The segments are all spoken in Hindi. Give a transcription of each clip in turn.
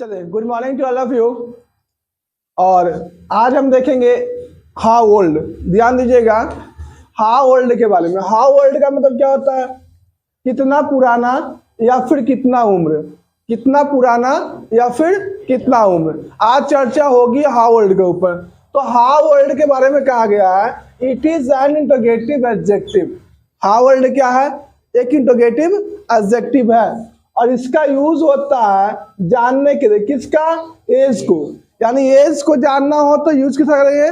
चलिए, good morning to all of you. और आज हम देखेंगे हाउ ओल्ड। ध्यान दीजिएगा, हाउ ओल्ड के बारे में। हाउ ओल्ड का मतलब क्या होता है? कितना पुराना या फिर कितना उम्र। कितना पुराना या फिर कितना उम्र। आज चर्चा होगी हाउ ओल्ड के ऊपर। तो हाउ ओल्ड के बारे में कहा गया है, it is an interrogative adjective. How old क्या है? एक इंटरोगेटिव एडजेक्टिव है और इसका यूज होता है जानने के लिए। किसका? एज को। यानी एज को जानना हो तो यूज किसका करेंगे?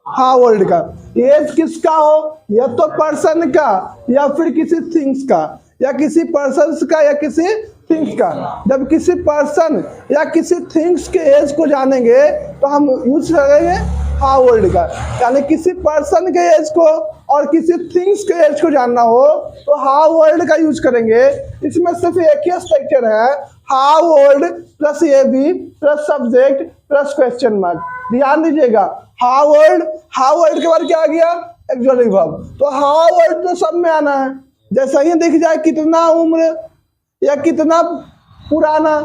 हाउ ओल्ड का। एज किसका हो? या तो पर्सन का या फिर किसी थिंग्स का, या किसी पर्सन का या किसी थिंग्स का। जब किसी पर्सन या किसी थिंग्स के एज को जानेंगे तो हम यूज करेंगे हाउ ओल्ड का। यानी किसी पर्सन के एज को और किसी थिंग्स के एज को जानना हो तो हाउ ओल्ड का यूज करेंगे। इसमें सिर्फ एक ही स्ट्रक्चर है, how old plus A B plus subject plus question mark. ध्यान दीजिएगा, हाउ ओल्ड के बाद क्या आ गया? Exclusive verb. तो हाउ ओल्ड तो सब में आना है। जैसा ही दिख जाए कितना उम्र या कितना पुराना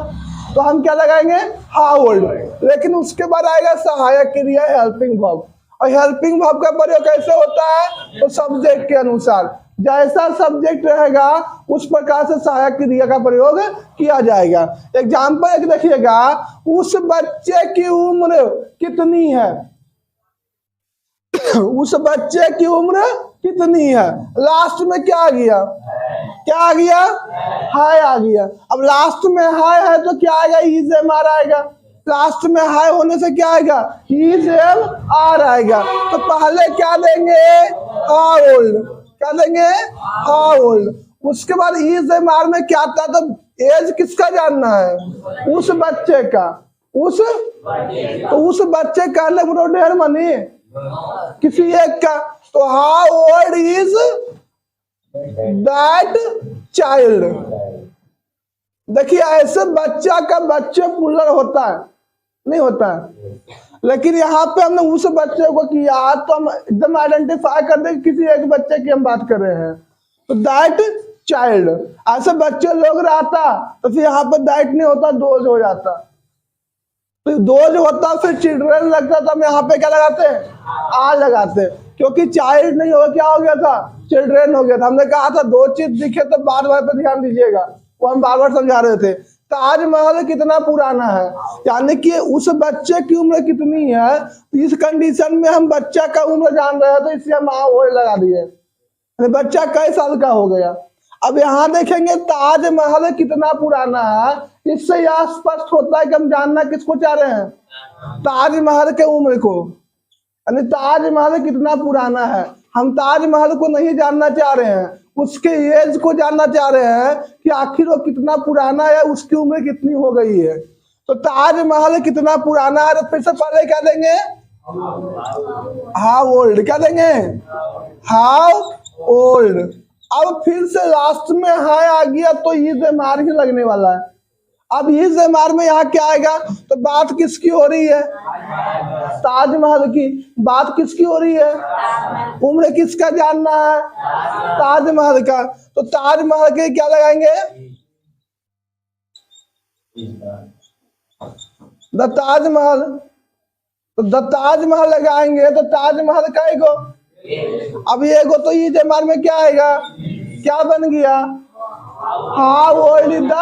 तो हम क्या लगाएंगे? How old. लेकिन उसके बाद आएगा सहायक क्रिया हेल्पिंग वर्ब। और हेल्पिंग वर्ब का प्रयोग कैसे होता है? तो सब्जेक्ट के अनुसार, जैसा सब्जेक्ट रहेगा उस प्रकार से सहायक क्रिया का प्रयोग किया जाएगा। एग्जाम्पल एक देखिएगा, उस बच्चे की उम्र कितनी है? उस बच्चे की उम्र कितनी है? लास्ट में क्या आ गया? क्या आ गया? हाय आ गया। अब लास्ट में हाय है तो क्या आएगा? इज एम आर आएगा। लास्ट में हाय होने से क्या आएगा? इज एम आर आएगा। तो पहले क्या देंगे? How old. क्या देंगे? How old. उसके बाद इज एम आर में क्या आता है? तो एज किसका जानना है? उस बच्चे का। तो उस बच्चे का मतलब ढेर मनी किसी एक का। तो how old is that child. देखिए, ऐसे बच्चा का बच्चे पुलर होता है? नहीं होता है। लेकिन यहाँ पे हमने उस बच्चे को किया तो हम एकदम आइडेंटिफाई कर दे किसी एक बच्चे की हम बात कर रहे हैं। तो दैट चाइल्ड। ऐसे बच्चे लोग रहता तो फिर यहाँ पे दैट नहीं होता, दोज हो जाता। तो दोज होता फिर चिल्ड्रन लगता, तो हम यहाँ पे क्या लगाते हैं? आ लगाते। क्योंकि चाइल्ड नहीं होगा, क्या हो गया था? चिल्ड्रन हो गया था। हमने कहा था दो चीज दिखे तो बार बार पे ध्यान दीजिएगा, वो हम बार बार समझा रहे थे। ताजमहल कितना पुराना है, यानी कि उस बच्चे की उम्र कितनी है। तो इस कंडीशन में हम बच्चा का उम्र जान रहे हैं तो इससे हम वो लगा दिए, बच्चा कई साल का हो गया। अब यहाँ देखेंगे ताजमहल कितना पुराना है, इससे यह स्पष्ट होता है कि हम जानना किसको चाह रहे हैं? ताजमहल के उम्र को। यानी ताजमहल कितना पुराना है। हम ताजमहल को नहीं जानना चाह रहे हैं, उसके एज को जानना चाह रहे हैं कि आखिर वो कितना पुराना है, उसकी उम्र कितनी हो गई है। तो ताजमहल कितना पुराना है, फिर से पहले क्या देंगे? How old. क्या देंगे? How old. अब फिर से लास्ट में हाय आ गया तो इज एम आर ही लगने वाला है। अब इज एम आर में यहाँ क्या आएगा? तो बात किसकी हो रही है? ताजमहल की। बात किसकी हो रही है? उम्र किसका जानना है? ताजमहल का। तो ताजमहल के क्या लगाएंगे? द ताजमहल। तो द ताजमहल लगाएंगे तो ताजमहल का एगो। अब ये एगो तो इज एम आर में क्या आएगा? क्या बन गया? How old is the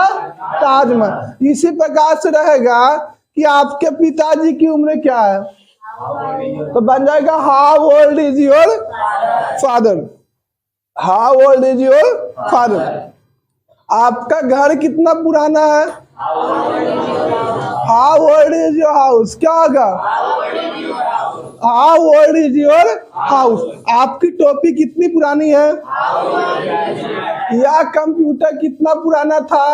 Taj Mahal. इसी प्रकार से रहेगा कि आपके पिताजी की उम्र क्या है, तो बन जाएगा how old is your father. How old is your father. आपका घर कितना पुराना है? How old is your house. क्या होगा? How old is your house. आपकी टोपी कितनी पुरानी है? या कंप्यूटर कितना पुराना था?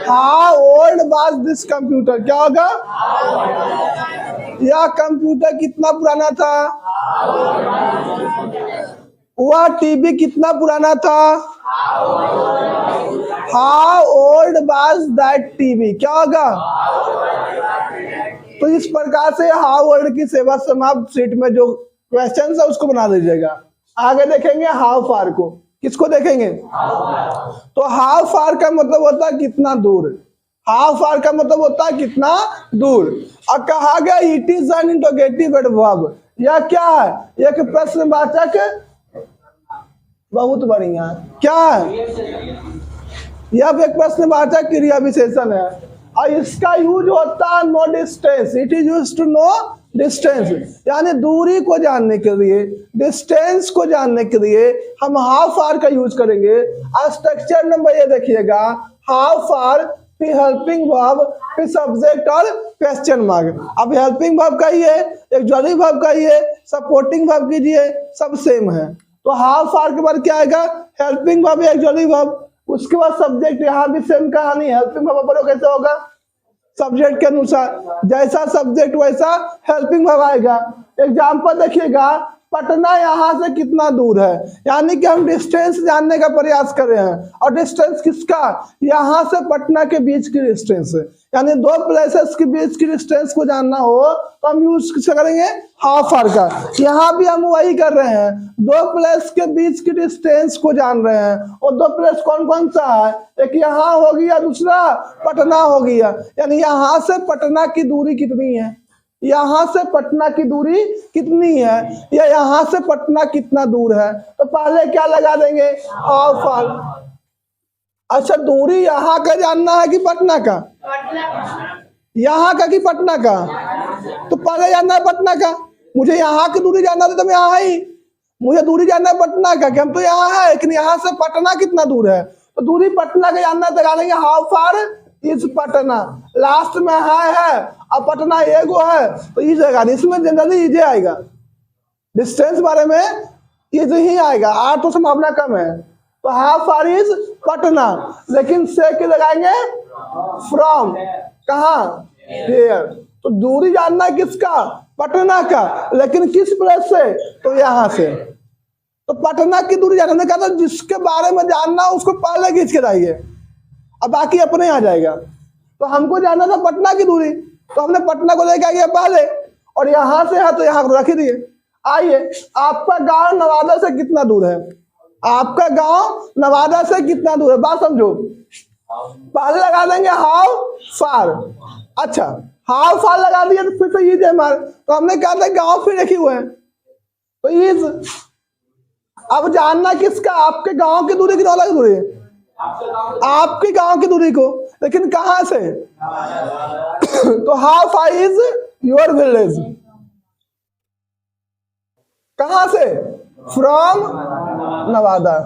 How old was this computer. क्या होगा? या कंप्यूटर कितना पुराना था? वह टीवी कितना पुराना था? How old was that TV. क्या होगा? तो इस प्रकार से हाउ ओल्ड की सेवा समाप्त सीट में जो क्वेश्चन है उसको बना लीजिएगा। आगे देखेंगे हाउ फार को। किसको देखेंगे? तो हाउ फार का मतलब होता है कितना दूर। हाउ फार का मतलब होता है कितना दूर। अब कहा गया it is an interrogative adverb, यह क्या है, एक प्रश्नवाचक, बहुत बढ़िया, क्या है, यह एक प्रश्नवाचक क्रिया विशेषण है और इसका यूज होता है know distance, it is used to know distance, यानी दूरी को जानने के लिए, डिस्टेंस को जानने के लिए हम हाउ फार का यूज करेंगे। स्ट्रक्चर नंबर ये देखिएगा, हाउ फार, फिर हेल्पिंग वर्ब, फिर सब्जेक्ट और क्वेश्चन मार्क। अब हेल्पिंग वर्ब का ही है, ऑक्सिलरी वर्ब का ही है, सपोर्टिंग वर्ब कीजिए, सब सेम है। तो हाउ फार के बाद क्या आएगा, हेल्पिंग वर्ब, ऑक्सिलरी वर्ब, उसके बाद सब्जेक्ट, यहाँ भी सेम कहानी, हेल्पिंग वर्ब पर कैसे होगा, सब्जेक्ट के अनुसार, जैसा सब्जेक्ट वैसा हेल्पिंग वर्ब आएगा। एग्जांपल देखिएगा, पटना यहाँ से कितना दूर है, यानी कि हम डिस्टेंस जानने का प्रयास कर रहे हैं, और डिस्टेंस किसका, यहाँ से पटना के बीच की डिस्टेंस है, यानी दो प्लेसेस के बीच की डिस्टेंस को जानना हो तो हम यूज किसका करेंगे, हाउ फार का। यहाँ भी हम वही कर रहे हैं, दो प्लेस के बीच की डिस्टेंस को जान रहे हैं, और दो प्लेस कौन कौन सा है, एक यहाँ हो गया, दूसरा पटना हो गया, यानी यहाँ से पटना की दूरी कितनी है, यहाँ से पटना की दूरी कितनी है, या यहाँ से पटना कितना दूर है, तो पहले क्या लगा देंगे, हाउ फार। अच्छा, दूरी यहाँ का जानना है कि पटना का, यहाँ का कि पटना का, तो पहले जानना है पटना का, मुझे यहाँ की दूरी जानना था तो मैं यहाँ ही, मुझे दूरी जानना है पटना का कि हम तो यहाँ है, लेकिन यहाँ से पटना कितना दूर है, तो दूरी पटना का जानना है तो डालेंगे how far is Patna, last में है और पटना एगो है तो इज आएगा, इसमें जनरली इजे आएगा, डिस्टेंस बारे में इज ही आएगा, आर तो संभावना कम है, तो हाउ फार इज पटना, लेकिन से के लगाएंगे फ्रॉम, कहाँ, हियर, तो दूरी जानना किसका, पटना का, लेकिन किस प्लेस से, तो यहाँ से, तो पटना की दूरी जानने का, तो जिसके बारे में जानना उसको पहले खींच के जाइए, अब बाकी अपने आ जाएगा। तो हमको जानना था पटना की दूरी, तो हमने पटना को लेके आ गया पहले, और यहाँ से है तो यहाँ को रख दिए। आइए, आपका गांव नवादा से कितना दूर है, आपका गांव नवादा से कितना दूर है, बात समझो, पहले लगा देंगे हाउ फार। अच्छा, हाउ फार लगा दिया तो फिर से इज है हमारे, तो हमने कहा था गांव फिर रखे हुए हैं तो इज। अब जानना किसका, आपके गांव की दूरी की अलग दूरी है, आपके गांव की दूरी को, लेकिन कहां से, तो how far is your village, कहां से, फ्रॉम नवादा।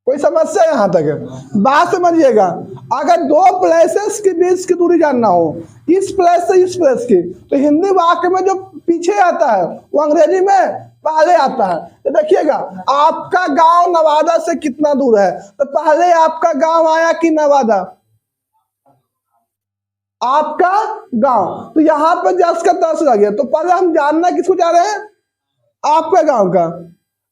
कोई समस्या यहां तक है, बात समझिएगा। अगर दो प्लेसेस के बीच की दूरी जानना हो, इस प्लेस से इस प्लेस की, तो हिंदी वाक्य में जो पीछे आता है वो अंग्रेजी में पहले आता है। तो देखिएगा, आपका गांव नवादा से कितना दूर है, तो पहले आपका गांव आया कि नवादा, आपका गांव, तो यहाँ पर जस का तस लग गया, तो पहले हम जानना किसको चाह रहे हैं, आपके गांव का,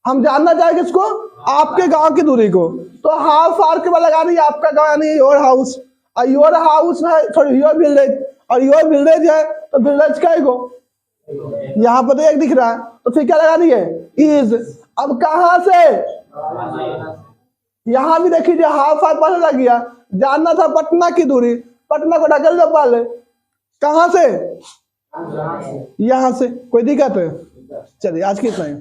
हम जानना चाहे किसको, आपके गांव की दूरी को, तो हाउ फार के बाद लगा दी आपका गांव यानी योर हाउस, और योर हाउस है सॉरी योर विलेज, और योर विलेज है तो विलेज का को यहाँ पर तो एक दिख रहा है, तो फिर क्या लगा दिए, इज। अब कहां से, यहां भी देखिए हाउ फार पहले लग गया, जानना था पटना की दूरी, पटना को ढकल दो पहले, कहां से, यहां से, कोई दिक्कत है, चलिए आज की इतना ही।